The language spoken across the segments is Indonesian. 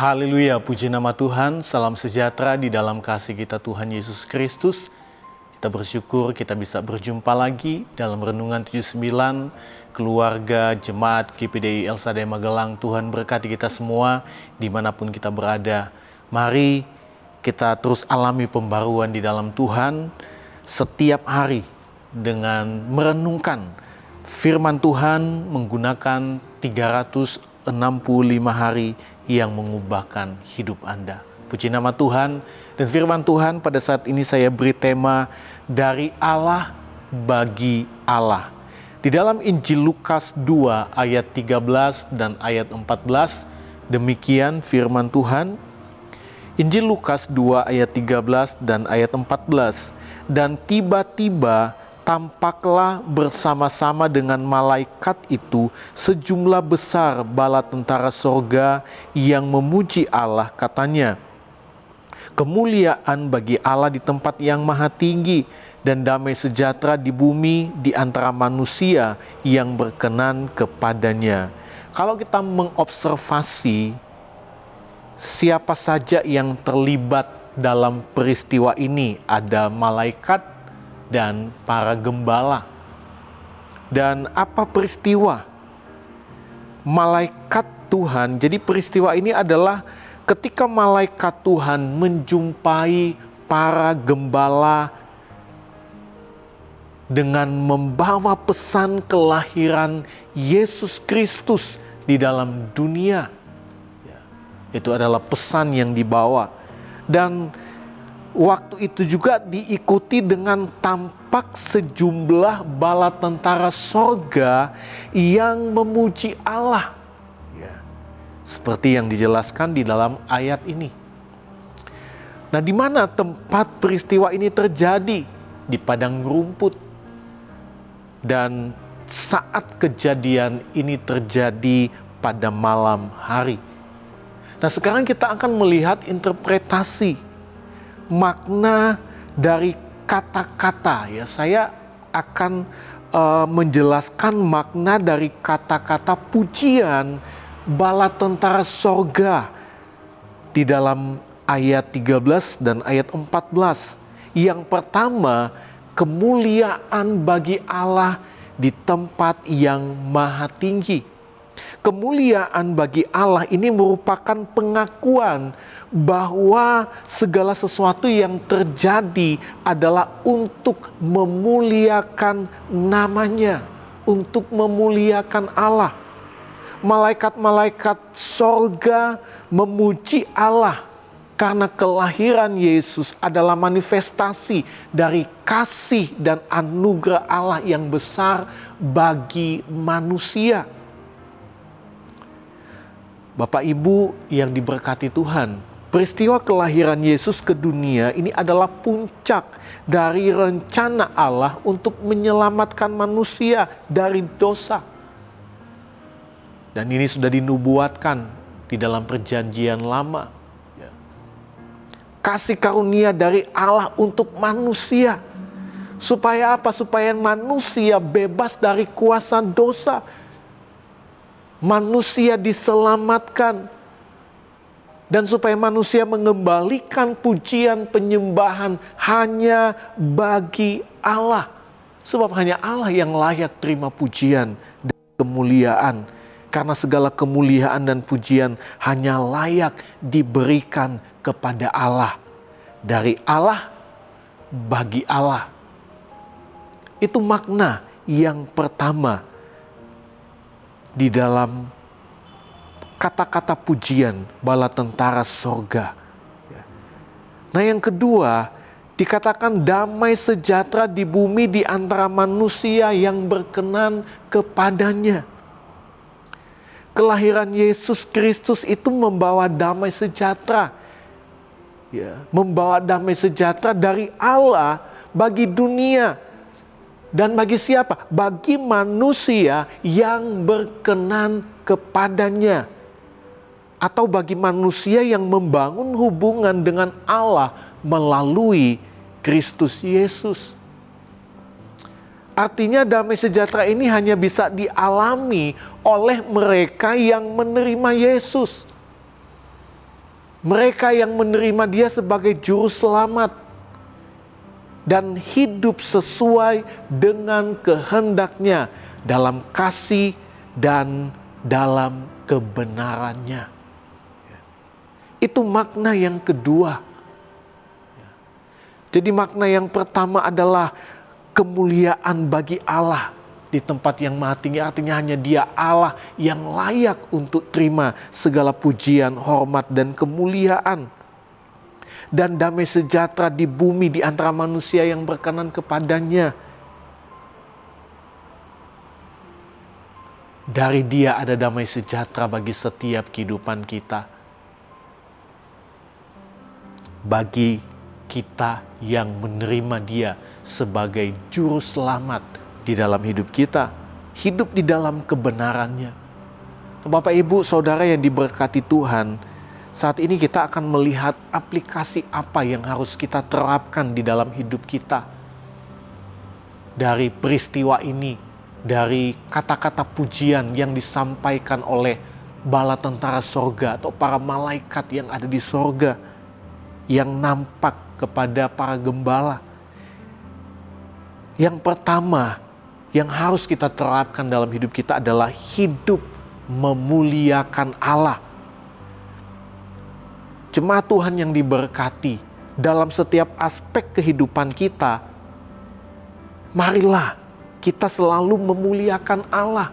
Haleluya, puji nama Tuhan, salam sejahtera di dalam kasih kita Tuhan Yesus Kristus. Kita bersyukur kita bisa berjumpa lagi dalam Renungan 79, keluarga Jemaat GPDI El Shaddai Magelang. Tuhan berkati kita semua dimanapun kita berada. Mari kita terus alami pembaruan di dalam Tuhan setiap hari dengan merenungkan firman Tuhan menggunakan 365 hari yang mengubahkan hidup Anda. Puji nama Tuhan. Dan firman Tuhan pada saat ini saya beri tema dari Allah bagi Allah. Di dalam Injil Lukas 2 ayat 13 dan ayat 14, demikian firman Tuhan. Injil Lukas 2 ayat 13 dan ayat 14. Dan tiba-tiba tampaklah bersama-sama dengan malaikat itu sejumlah besar bala tentara sorga yang memuji Allah, katanya, kemuliaan bagi Allah di tempat yang maha tinggi dan damai sejahtera di bumi di antara manusia yang berkenan kepadanya. Kalau kita mengobservasi siapa saja yang terlibat dalam peristiwa ini, ada malaikat dan para gembala. Dan apa peristiwa? Malaikat Tuhan. Jadi peristiwa ini adalah ketika malaikat Tuhan menjumpai para gembala dengan membawa pesan kelahiran Yesus Kristus di dalam dunia. Itu adalah pesan yang dibawa. Dan waktu itu juga diikuti dengan tampak sejumlah bala tentara sorga yang memuji Allah. Seperti yang dijelaskan di dalam ayat ini. Nah, di mana tempat peristiwa ini terjadi? Di padang rumput. Dan saat kejadian ini terjadi pada malam hari. Nah, sekarang kita akan melihat interpretasi makna dari kata-kata. Saya akan menjelaskan makna dari kata-kata pujian bala tentara sorga di dalam ayat 13 dan ayat 14. Yang pertama, kemuliaan bagi Allah di tempat yang maha tinggi. Kemuliaan bagi Allah ini merupakan pengakuan bahwa segala sesuatu yang terjadi adalah untuk memuliakan namanya, untuk memuliakan Allah. Malaikat-malaikat sorga memuji Allah karena kelahiran Yesus adalah manifestasi dari kasih dan anugerah Allah yang besar bagi manusia. Bapak Ibu yang diberkati Tuhan, peristiwa kelahiran Yesus ke dunia ini adalah puncak dari rencana Allah untuk menyelamatkan manusia dari dosa. Dan ini sudah dinubuatkan di dalam perjanjian lama. Kasih karunia dari Allah untuk manusia. Supaya apa? Supaya manusia bebas dari kuasa dosa. Manusia diselamatkan. Dan supaya manusia mengembalikan pujian penyembahan hanya bagi Allah. Sebab hanya Allah yang layak terima pujian dan kemuliaan. Karena segala kemuliaan dan pujian hanya layak diberikan kepada Allah. Dari Allah bagi Allah. Itu makna yang pertama di dalam kata-kata pujian bala tentara sorga. Nah, yang kedua, dikatakan damai sejahtera di bumi di antara manusia yang berkenan kepadanya. Kelahiran Yesus Kristus itu membawa damai sejahtera. Membawa damai sejahtera dari Allah bagi dunia. Dan bagi siapa? Bagi manusia yang berkenan kepadanya. Atau bagi manusia yang membangun hubungan dengan Allah melalui Kristus Yesus. Artinya damai sejahtera ini hanya bisa dialami oleh mereka yang menerima Yesus. Mereka yang menerima Dia sebagai juru selamat dan hidup sesuai dengan kehendak-Nya dalam kasih dan dalam kebenarannya. Itu makna yang kedua. Jadi makna yang pertama adalah kemuliaan bagi Allah di tempat yang maha tinggi, artinya hanya Dia Allah yang layak untuk terima segala pujian, hormat, dan kemuliaan. Dan damai sejahtera di bumi di antara manusia yang berkenan kepadanya. Dari Dia ada damai sejahtera bagi setiap kehidupan kita. Bagi kita yang menerima Dia sebagai juru selamat di dalam hidup kita, hidup di dalam kebenarannya. Bapak, Ibu, Saudara yang diberkati Tuhan, saat ini kita akan melihat aplikasi apa yang harus kita terapkan di dalam hidup kita. Dari peristiwa ini, dari kata-kata pujian yang disampaikan oleh bala tentara sorga atau para malaikat yang ada di sorga, yang nampak kepada para gembala. Yang pertama yang harus kita terapkan dalam hidup kita adalah hidup memuliakan Allah. Jemaat Tuhan yang diberkati, dalam setiap aspek kehidupan kita, marilah kita selalu memuliakan Allah.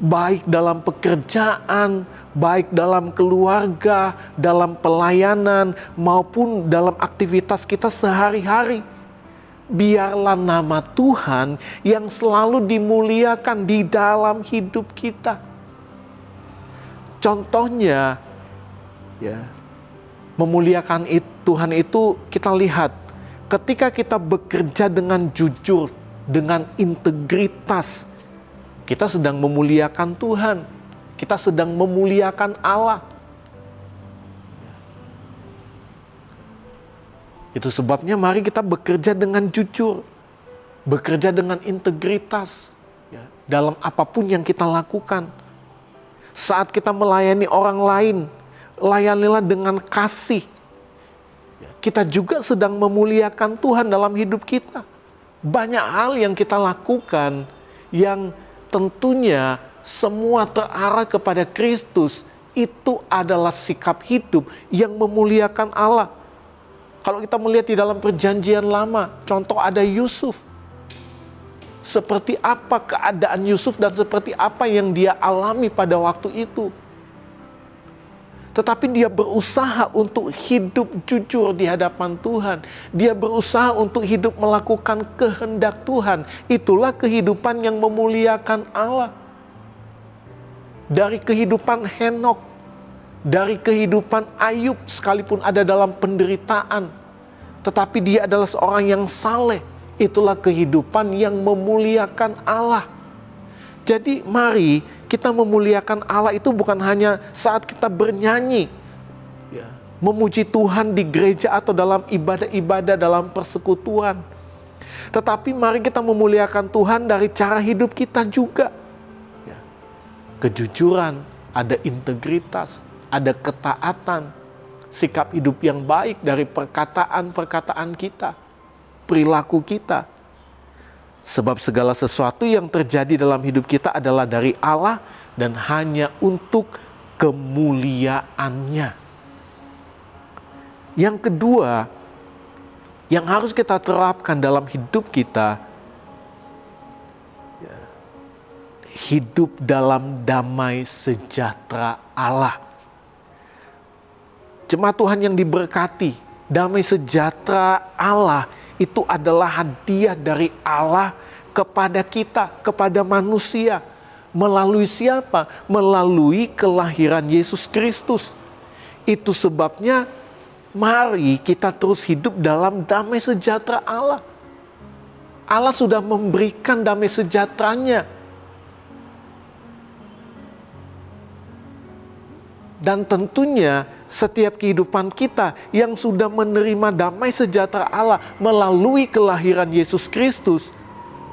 Baik dalam pekerjaan, baik dalam keluarga, dalam pelayanan, maupun dalam aktivitas kita sehari-hari. Biarlah nama Tuhan yang selalu dimuliakan di dalam hidup kita. Contohnya, memuliakan Tuhan itu kita lihat ketika kita bekerja dengan jujur, dengan integritas, kita sedang memuliakan Tuhan, kita sedang memuliakan Allah. Itu sebabnya mari kita bekerja dengan jujur, bekerja dengan integritas dalam apapun yang kita lakukan. Saat kita melayani orang lain, layanilah dengan kasih. Kita juga sedang memuliakan Tuhan dalam hidup kita. Banyak hal yang kita lakukan yang tentunya semua terarah kepada Kristus. Itu adalah sikap hidup yang memuliakan Allah. Kalau kita melihat di dalam perjanjian lama, contoh ada Yusuf. Seperti apa keadaan Yusuf dan seperti apa yang dia alami pada waktu itu. Tetapi dia berusaha untuk hidup jujur di hadapan Tuhan. Dia berusaha untuk hidup melakukan kehendak Tuhan. Itulah kehidupan yang memuliakan Allah. Dari kehidupan Henok, dari kehidupan Ayub sekalipun ada dalam penderitaan, tetapi dia adalah seorang yang saleh. Itulah kehidupan yang memuliakan Allah. Jadi mari kita memuliakan Allah itu bukan hanya saat kita bernyanyi, memuji Tuhan di gereja atau dalam ibadah-ibadah dalam persekutuan. Tetapi mari kita memuliakan Tuhan dari cara hidup kita juga. Kejujuran, ada integritas, ada ketaatan, sikap hidup yang baik dari perkataan-perkataan kita, perilaku kita. Sebab segala sesuatu yang terjadi dalam hidup kita adalah dari Allah dan hanya untuk kemuliaannya. Yang kedua, yang harus kita terapkan dalam hidup kita, hidup dalam damai sejahtera Allah. Jemaat Tuhan yang diberkati, damai sejahtera Allah itu adalah hadiah dari Allah kepada kita, kepada manusia. Melalui siapa? Melalui kelahiran Yesus Kristus. Itu sebabnya mari kita terus hidup dalam damai sejahtera Allah. Allah sudah memberikan damai sejahteranya. Dan tentunya setiap kehidupan kita yang sudah menerima damai sejahtera Allah melalui kelahiran Yesus Kristus,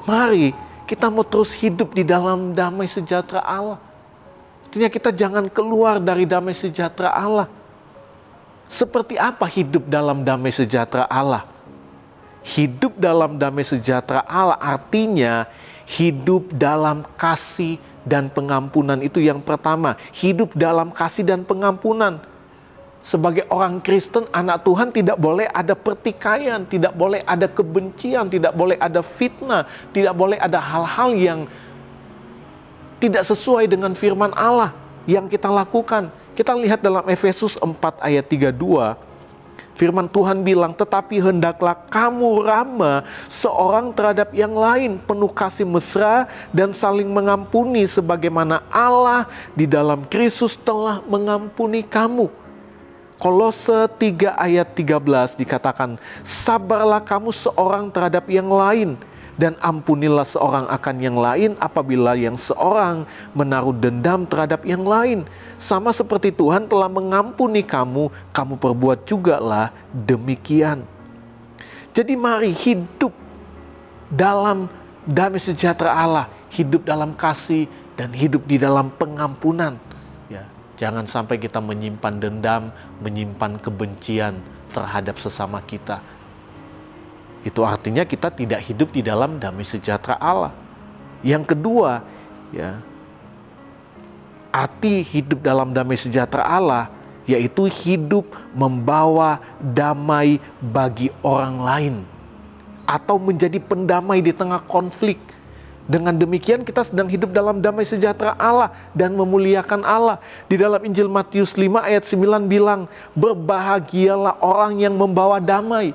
mari kita mau terus hidup di dalam damai sejahtera Allah. Artinya kita jangan keluar dari damai sejahtera Allah. Seperti apa hidup dalam damai sejahtera Allah? Hidup dalam damai sejahtera Allah artinya hidup dalam kasih dan pengampunan. Itu yang pertama, hidup dalam kasih dan pengampunan. Sebagai orang Kristen, anak Tuhan, tidak boleh ada pertikaian, tidak boleh ada kebencian, tidak boleh ada fitnah, tidak boleh ada hal-hal yang tidak sesuai dengan firman Allah yang kita lakukan. Kita lihat dalam Efesus 4 ayat 32, firman Tuhan bilang, tetapi hendaklah kamu ramah seorang terhadap yang lain, penuh kasih mesra dan saling mengampuni sebagaimana Allah di dalam Kristus telah mengampuni kamu. Kolose 3 ayat 13 dikatakan, sabarlah kamu seorang terhadap yang lain, dan ampunilah seorang akan yang lain apabila yang seorang menaruh dendam terhadap yang lain. Sama seperti Tuhan telah mengampuni kamu, kamu perbuat jugalah demikian. Jadi mari hidup dalam damai sejahtera Allah, hidup dalam kasih dan hidup di dalam pengampunan. Ya, jangan sampai kita menyimpan dendam, menyimpan kebencian terhadap sesama kita. Itu artinya kita tidak hidup di dalam damai sejahtera Allah. Yang kedua, ya, arti hidup dalam damai sejahtera Allah yaitu hidup membawa damai bagi orang lain atau menjadi pendamai di tengah konflik. Dengan demikian kita sedang hidup dalam damai sejahtera Allah dan memuliakan Allah. Di dalam Injil Matius 5 ayat 9 bilang, berbahagialah orang yang membawa damai,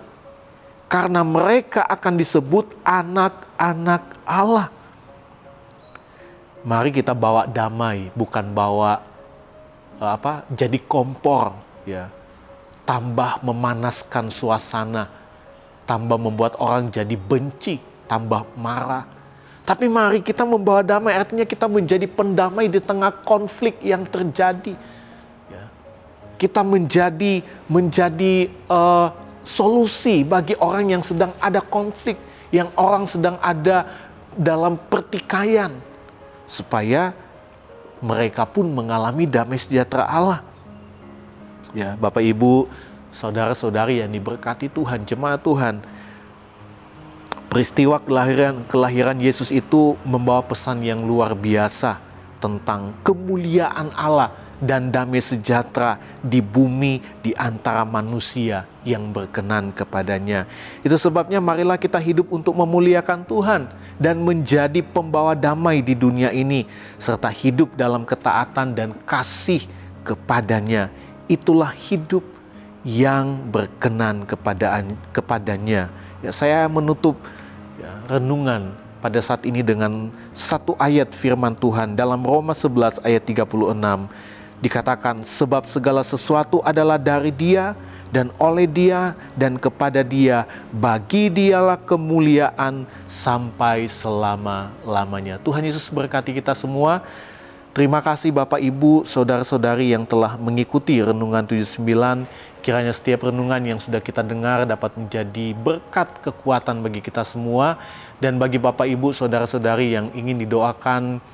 karena mereka akan disebut anak-anak Allah. Mari kita bawa damai, bukan bawa jadi kompor, ya. Tambah memanaskan suasana, tambah membuat orang jadi benci, tambah marah. Tapi mari kita membawa damai, artinya kita menjadi pendamai di tengah konflik yang terjadi. Ya. Kita menjadi solusi bagi orang yang sedang ada konflik, yang orang sedang ada dalam pertikaian, supaya mereka pun mengalami damai sejahtera Allah. Ya, Bapak Ibu, saudara-saudari yang diberkati Tuhan, jemaat Tuhan, peristiwa kelahiran Yesus itu membawa pesan yang luar biasa tentang kemuliaan Allah dan damai sejahtera di bumi di antara manusia yang berkenan kepadanya. Itu sebabnya marilah kita hidup untuk memuliakan Tuhan dan menjadi pembawa damai di dunia ini, serta hidup dalam ketaatan dan kasih kepadanya. Itulah hidup yang berkenan kepadanya. Ya, saya menutup renungan pada saat ini dengan satu ayat firman Tuhan dalam Roma 11 ayat 36. Dikatakan, sebab segala sesuatu adalah dari Dia dan oleh Dia dan kepada Dia, bagi Dialah kemuliaan sampai selama-lamanya. Tuhan Yesus berkati kita semua. Terima kasih Bapak Ibu, saudara-saudari yang telah mengikuti Renungan 79. Kiranya setiap renungan yang sudah kita dengar dapat menjadi berkat kekuatan bagi kita semua. Dan bagi Bapak Ibu, saudara-saudari yang ingin didoakan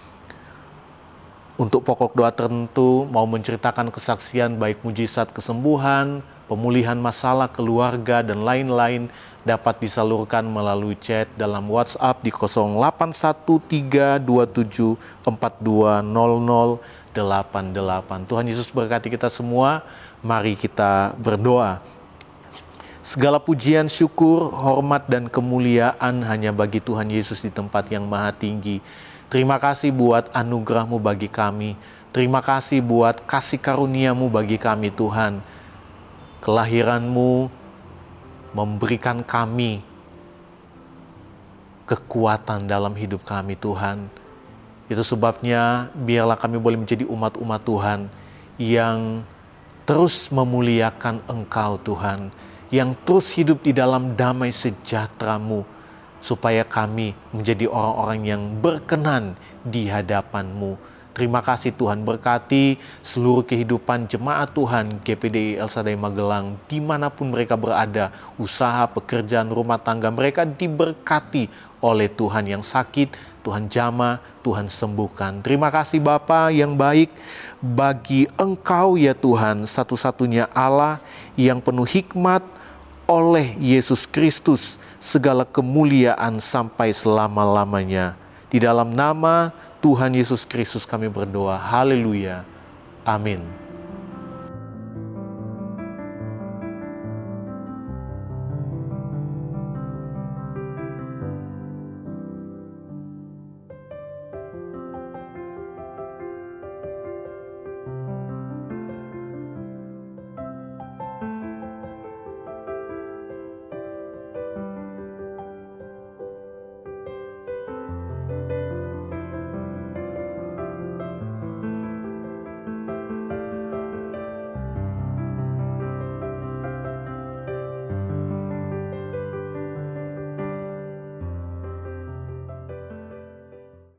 untuk pokok doa tertentu, mau menceritakan kesaksian baik mujizat kesembuhan, pemulihan masalah keluarga, dan lain-lain, dapat disalurkan melalui chat dalam WhatsApp di 081327420088. Tuhan Yesus berkati kita semua. Mari kita berdoa. Segala pujian, syukur, hormat, dan kemuliaan hanya bagi Tuhan Yesus di tempat yang maha tinggi. Terima kasih buat anugerah-Mu bagi kami. Terima kasih buat kasih karunia-Mu bagi kami, Tuhan. Kelahiran-Mu memberikan kami kekuatan dalam hidup kami, Tuhan. Itu sebabnya biarlah kami boleh menjadi umat-umat Tuhan yang terus memuliakan Engkau, Tuhan. Yang terus hidup di dalam damai sejahtera-Mu, supaya kami menjadi orang-orang yang berkenan di hadapan-Mu. Terima kasih Tuhan, berkati seluruh kehidupan jemaat Tuhan GPDI El Shaddai Magelang, dimanapun mereka berada, usaha, pekerjaan, rumah tangga mereka diberkati oleh Tuhan. Yang sakit, Tuhan jamah, Tuhan sembuhkan. Terima kasih Bapa yang baik, bagi Engkau ya Tuhan, satu-satunya Allah yang penuh hikmat. Oleh Yesus Kristus segala kemuliaan sampai selama-lamanya. Di dalam nama Tuhan Yesus Kristus kami berdoa. Haleluya. Amin.